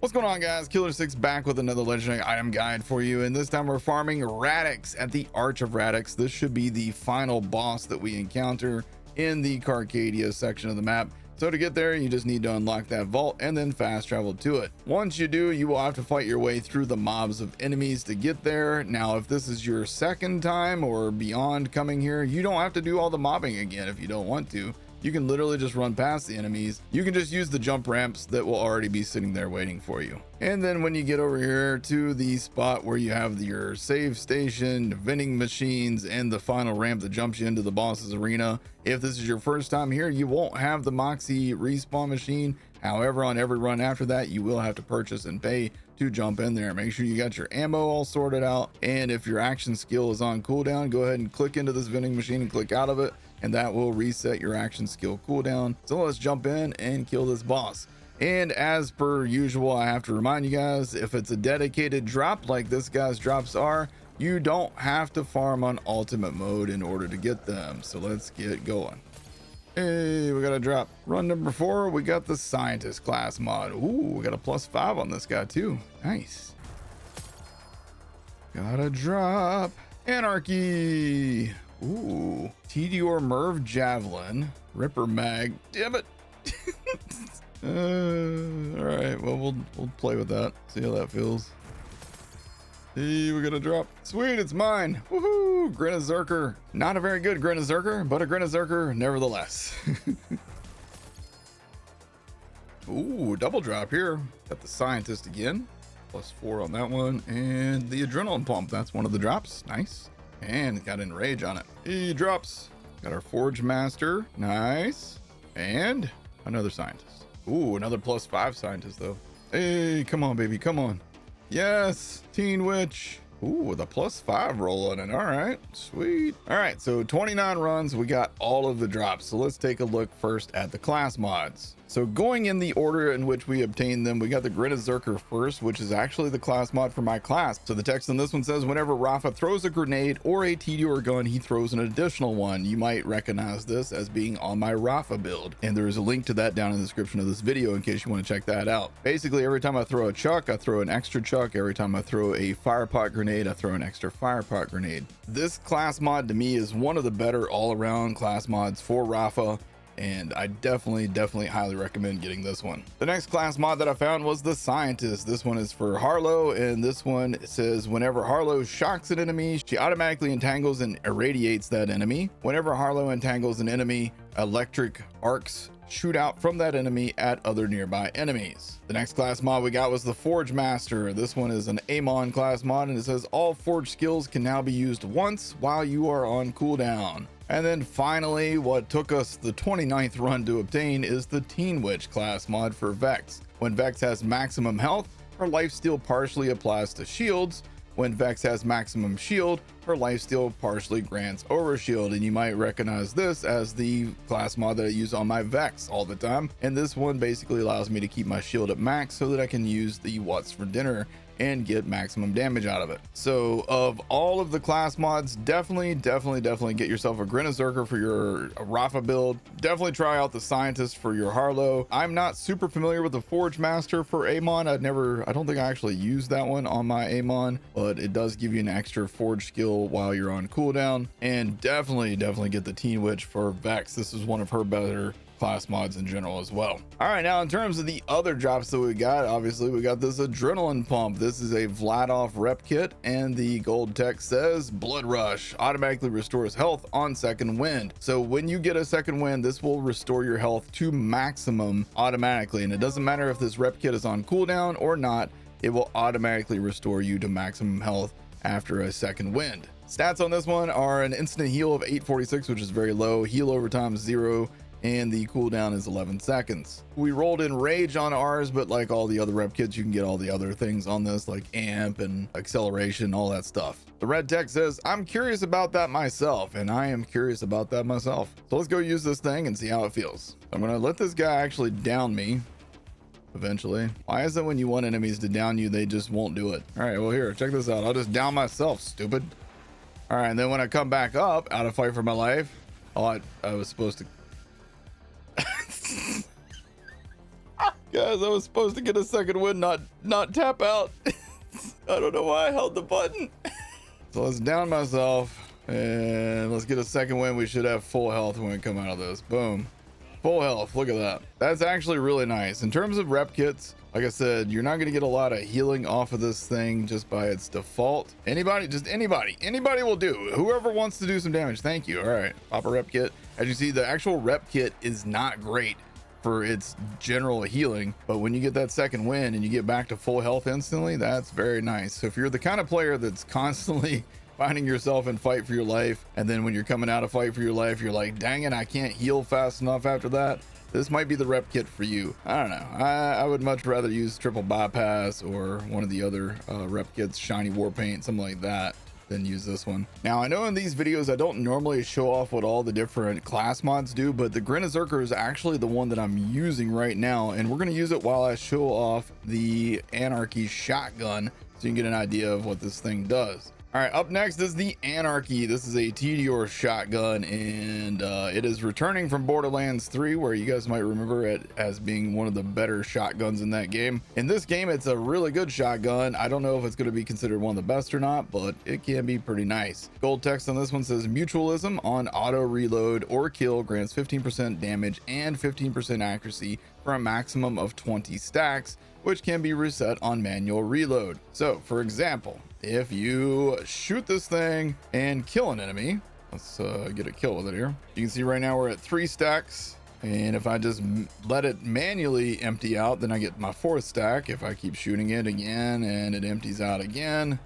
What's going on, guys? Killer6 back with another legendary item guide for you, and this time we're farming RADIX at the Arch of RADIX. This should be the final boss that we encounter in the Carcadia section of the map. So to get there, you just need to unlock that vault and then fast travel to it. Once you do, you will have to fight your way through the mobs of enemies to get there. Now, if this is your second time or beyond coming here, you don't have to do all the mobbing again if you don't want to. You can literally just run past the enemies. You can just use the jump ramps that will already be sitting there waiting for you. And then when you get over here to the spot where you have your save station, vending machines, and the final ramp that jumps you into the boss's arena, if this is your first time here, you won't have the Moxie respawn machine. However, on every run after that, you will have to purchase and pay to jump in there. Make sure you got your ammo all sorted out. And if your action skill is on cooldown, go ahead and click into this vending machine and click out of it, and that will reset your action skill cooldown. So let's jump in and kill this boss. And as per usual, I have to remind you guys, if it's a dedicated drop like this guy's drops are, you don't have to farm on ultimate mode in order to get them. So let's get going. Hey, we got a drop. Run number 4, we got the scientist class mod. Ooh, we got a +5 on this guy too. Nice. Got a drop. Anarchy. Ooh, Tedior Merv Javelin, Ripper Mag. Damn it. All right, well, we'll play with that. See how that feels. Hey, we got a drop. Sweet, it's mine. Woohoo! Grenazerker. Not a very good Grenazerker, but a Grenazerker nevertheless. Ooh, double drop here. Got the scientist again. +4 on that one. And the adrenaline pump. That's one of the drops. Nice. And got enrage on it. He drops. Got our forge master. Nice. And another scientist. Ooh, another +5 scientist though. Hey, come on, baby. Come on. Yes, teen witch. Ooh, with a +5 roll on it. All right, sweet. All right, so 29 runs, we got all of the drops. So let's take a look first at the class mods. So going in the order in which we obtained them, we got the Grenazerker first, which is actually the class mod for my class. So the text on this one says, whenever Rafa throws a grenade or a Tedior gun, he throws an additional one. You might recognize this as being on my Rafa build. And there is a link to that down in the description of this video in case you want to check that out. Basically, every time I throw a chuck, I throw an extra chuck. Every time I throw a fire pot grenade, I throw an extra fire pot grenade. This class mod to me is one of the better all-around class mods for Rafa, and I definitely highly recommend getting this one. The next class mod that I found was the scientist. This one is for Harlow, and this one says whenever Harlow shocks an enemy, she automatically entangles and irradiates that enemy. Whenever Harlow entangles an enemy, electric arcs shoot out from that enemy at other nearby enemies. The next class mod we got was the Forge Master. This one is an Amon class mod, and it says all forge skills can now be used once while you are on cooldown. And then finally, what took us the 29th run to obtain is the Teen Witch class mod for Vex. When Vex has maximum health, her lifesteal partially applies to shields. When Vex has maximum shield, her lifesteal partially grants overshield, and you might recognize this as the class mod that I use on my Vex all the time. And this one basically allows me to keep my shield at max so that I can use the What's for Dinner and get maximum damage out of it. So of all of the class mods, definitely get yourself a Grenazerker for your Rafa build. Definitely try out the scientist for your Harlow. I'm not super familiar with the Forge Master for Amon. I don't think I actually used that one on my Amon, but it does give you an extra forge skill while you're on cooldown. And definitely get the Teen Witch for Vex. This is one of her better class mods in general as well. All right, now in terms of the other drops that we got, obviously we got this Adrenaline Pump. This is a Vladov Repkit, and the gold text says Blood Rush automatically restores health on second wind. So when you get a second wind, this will restore your health to maximum automatically, and it doesn't matter if this Repkit is on cooldown or not, it will automatically restore you to maximum health after a second wind. Stats on this one are an instant heal of 846, which is very low, heal over time 0, and the cooldown is 11 seconds. We rolled in rage on ours, but like all the other rep kits, you can get all the other things on this, like amp and acceleration, all that stuff. The red text says, I'm curious about that myself, and I am curious about that myself. So let's go use this thing and see how it feels. I'm gonna let this guy actually down me eventually. Why is it when you want enemies to down you, they just won't do it? All right, well here, check this out. I'll just down myself, stupid. All right, and then when I come back up out of fight for my life, oh, I was supposed to Guys, I was supposed to get a second win, not tap out. I don't know why I held the button. So let's down myself and let's get a second win. We should have full health when we come out of this. Boom. Full health. Look at that. That's actually really nice. In terms of rep kits, like I said, you're not going to get a lot of healing off of this thing just by its default. Anybody, just anybody will do. Whoever wants to do some damage. Thank you. All right. Pop a rep kit. As you see, the actual rep kit is not great for its general healing, but when you get that second win and you get back to full health instantly, that's very nice. So if you're the kind of player that's constantly finding yourself in fight for your life, and then when you're coming out of fight for your life, you're like, dang it, I can't heal fast enough after that, this might be the rep kit for you. I don't know. I would much rather use triple bypass or one of the other rep kits, shiny war paint, something like that, than use this one. Now, I know in these videos I don't normally show off what all the different class mods do, but the Grenazerker is actually the one that I'm using right now, and we're going to use it while I show off the Anarchy shotgun so you can get an idea of what this thing does. All right, up next is the Anarchy. This is a TDR shotgun, and it is returning from Borderlands 3, where you guys might remember it as being one of the better shotguns in that game. In this game, it's a really good shotgun. I don't know if it's going to be considered one of the best or not, but it can be pretty nice. Gold text on this one says, mutualism on auto reload or kill grants 15% damage and 15% accuracy for a maximum of 20 stacks, which can be reset on manual reload. So, for example, if you shoot this thing and kill an enemy, let's get a kill with it here. You can see right now we're at 3 stacks. And if I just let it manually empty out, then I get my 4th stack. If I keep shooting it again and it empties out again,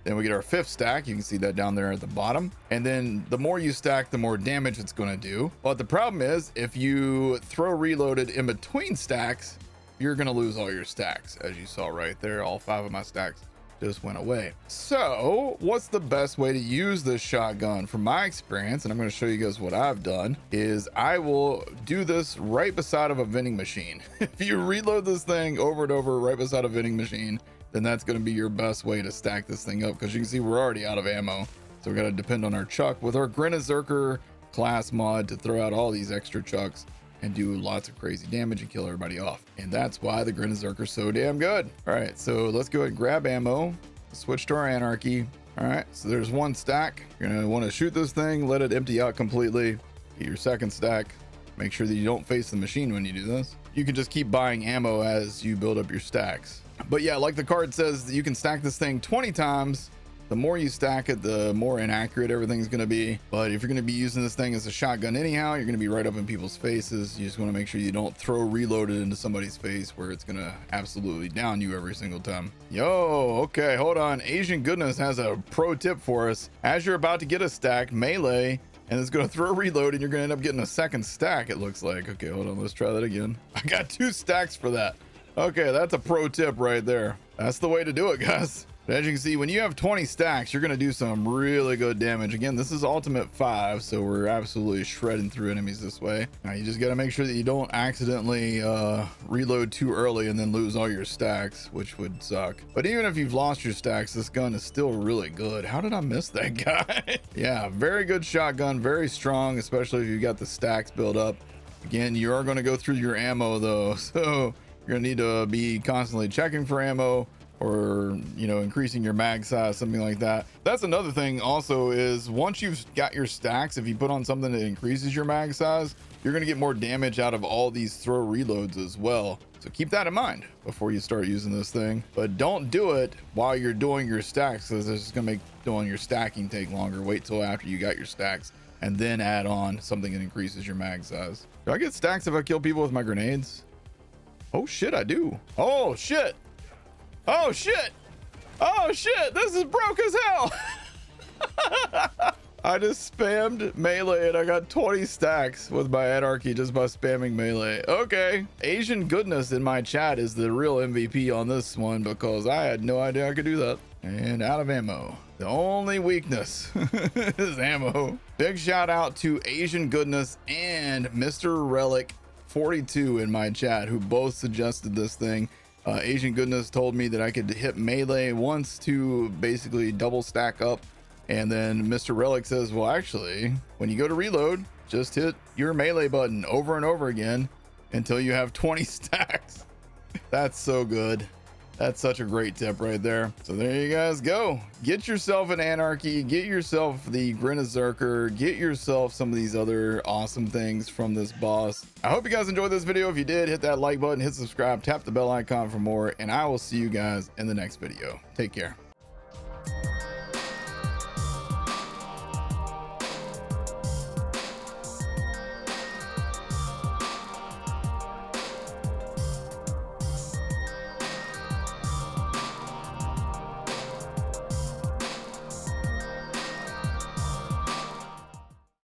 then we get our 5th stack. You can see that down there at the bottom. And then the more you stack, the more damage it's going to do. But the problem is, if you throw reloaded in between stacks, you're going to lose all your stacks. As you saw right there, all 5 of my stacks just went away. So what's the best way to use this shotgun? From my experience, and I'm going to show you guys what I've done, is I will do this right beside of a vending machine. If you reload this thing over and over right beside a vending machine, then that's going to be your best way to stack this thing up, because you can see we're already out of ammo. So we got to depend on our chuck with our Grenazerker class mod to throw out all these extra chucks and do lots of crazy damage and kill everybody off. And that's why the Grenazerker is so damn good. All right, so let's go ahead and grab ammo, switch to our Anarchy. All right, so there's 1 stack. You're gonna want to shoot this thing, let it empty out completely, get your 2nd stack. Make sure that you don't face the machine when you do this. You can just keep buying ammo as you build up your stacks. But yeah, like the card says, you can stack this thing 20 times. The more you stack it, the more inaccurate everything's going to be. But if you're going to be using this thing as a shotgun anyhow, you're going to be right up in people's faces. You just want to make sure you don't throw reloaded into somebody's face where it's going to absolutely down you every single time. Yo, okay, hold on. Asian Goodness has a pro tip for us. As you're about to get a stack, melee, and it's going to throw a reload, and you're going to end up getting a 2nd stack, it looks like. Okay, hold on, let's try that again. I got 2 stacks for that. Okay, that's a pro tip right there. That's the way to do it, guys. But as you can see, when you have 20 stacks, you're going to do some really good damage. Again, this is ultimate 5, so we're absolutely shredding through enemies this way. Now, you just got to make sure that you don't accidentally reload too early and then lose all your stacks, which would suck. But even if you've lost your stacks, this gun is still really good. How did I miss that guy? Yeah, very good shotgun, very strong, especially if you got the stacks built up. Again, you are going to go through your ammo, though, so you're going to need to be constantly checking for ammo, or, you know, increasing your mag size, something like that. That's another thing also, is once you've got your stacks, if you put on something that increases your mag size, you're going to get more damage out of all these throw reloads as well. So keep that in mind before you start using this thing. But don't do it while you're doing your stacks, because this is going to make doing your stacking take longer. Wait till after you got your stacks and then add on something that increases your mag size. Do I get stacks if I kill people with my grenades? Oh shit, I do. Oh shit. Oh shit! Oh shit! This is broke as hell! I just spammed melee and I got 20 stacks with my Anarchy just by spamming melee. Okay. Asian Goodness in my chat is the real MVP on this one, because I had no idea I could do that. And out of ammo. The only weakness is ammo. Big shout out to Asian Goodness and Mr. Relic 42 in my chat, who both suggested this thing. Asian Goodness told me that I could hit melee once to basically double stack up, and then Mr. Relic says, well, actually, when you go to reload, just hit your melee button over and over again until you have 20 stacks. That's so good. That's such a great tip right there. So there you guys go. Get yourself an Anarchy, get yourself the Grinazerker, get yourself some of these other awesome things from this boss. I hope you guys enjoyed this video. If you did, hit that like button, hit subscribe, tap the bell icon for more, and I will see you guys in the next video. Take care.